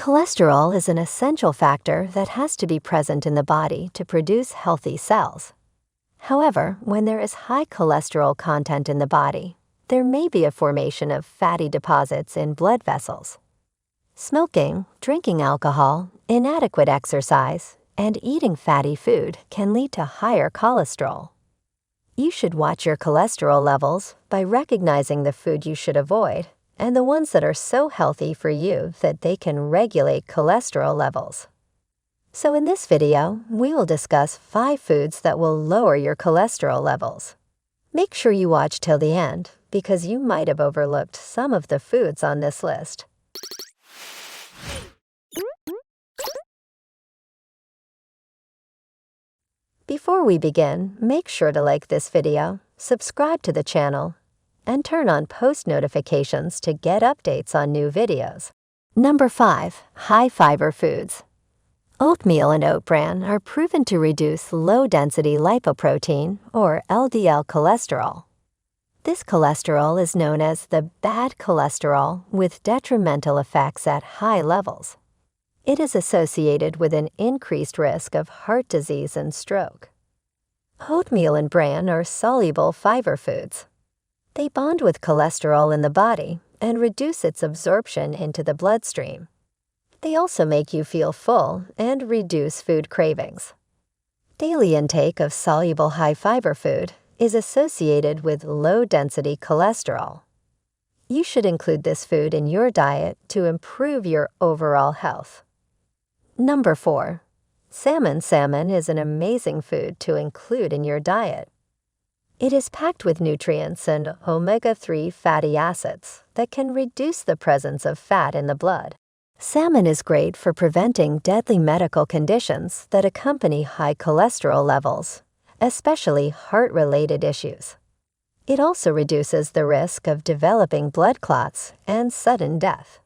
Cholesterol is an essential factor that has to be present in the body to produce healthy cells. However, when there is high cholesterol content in the body, there may be a formation of fatty deposits in blood vessels. Smoking, drinking alcohol, inadequate exercise, and eating fatty food can lead to higher cholesterol. You should watch your cholesterol levels by recognizing the food you should avoid and the ones that are so healthy for you that they can regulate cholesterol levels. So in this video, we will discuss 5 foods that will lower your cholesterol levels. Make sure you watch till the end because you might have overlooked some of the foods on this list. Before we begin, make sure to like this video, subscribe to the channel, and turn on post notifications to get updates on new videos. Number 5. High fiber foods. Oatmeal and oat bran are proven to reduce low-density lipoprotein, or LDL cholesterol. This cholesterol is known as the bad cholesterol with detrimental effects at high levels. It is associated with an increased risk of heart disease and stroke. Oatmeal and bran are soluble fiber foods. They bond with cholesterol in the body and reduce its absorption into the bloodstream. They also make you feel full and reduce food cravings. Daily intake of soluble high-fiber food is associated with low-density cholesterol. You should include this food in your diet to improve your overall health. Number 4. Salmon. Salmon is an amazing food to include in your diet. It is packed with nutrients and omega-3 fatty acids that can reduce the presence of fat in the blood. Salmon is great for preventing deadly medical conditions that accompany high cholesterol levels, especially heart-related issues. It also reduces the risk of developing blood clots and sudden death.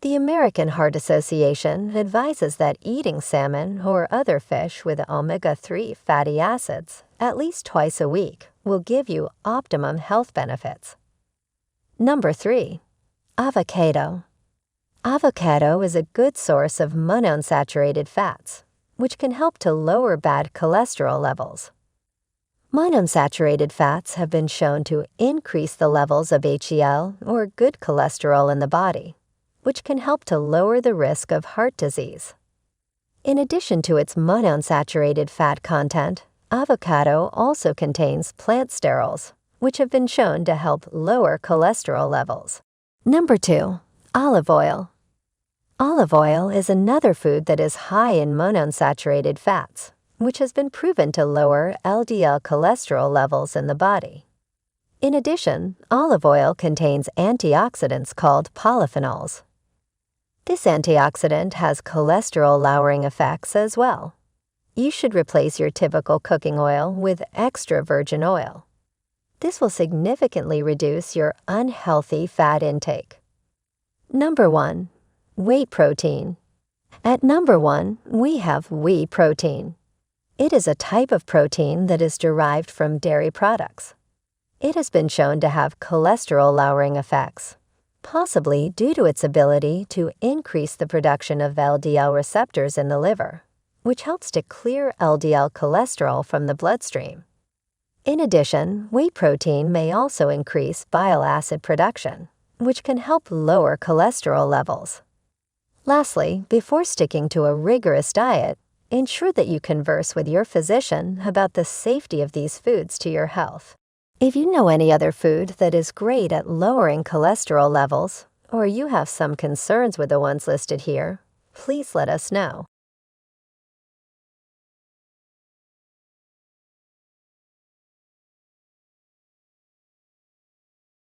The American Heart Association advises that eating salmon or other fish with omega-3 fatty acids at least twice a week will give you optimum health benefits. Number 3. Avocado. Avocado is a good source of monounsaturated fats, which can help to lower bad cholesterol levels. Monounsaturated fats have been shown to increase the levels of HDL, or good cholesterol, in the body, which can help to lower the risk of heart disease. In addition to its monounsaturated fat content, avocado also contains plant sterols, which have been shown to help lower cholesterol levels. Number 2. Olive oil. Olive oil is another food that is high in monounsaturated fats, which has been proven to lower LDL cholesterol levels in the body. In addition, olive oil contains antioxidants called polyphenols. This antioxidant has cholesterol-lowering effects as well. You should replace your typical cooking oil with extra virgin oil. This will significantly reduce your unhealthy fat intake. Number 1. Whey protein. At number 1, we have whey protein. It is a type of protein that is derived from dairy products. It has been shown to have cholesterol-lowering effects, possibly due to its ability to increase the production of LDL receptors in the liver, which helps to clear LDL cholesterol from the bloodstream. In addition, whey protein may also increase bile acid production, which can help lower cholesterol levels. Lastly, before sticking to a rigorous diet, ensure that you converse with your physician about the safety of these foods to your health. If you know any other food that is great at lowering cholesterol levels, or you have some concerns with the ones listed here, please let us know.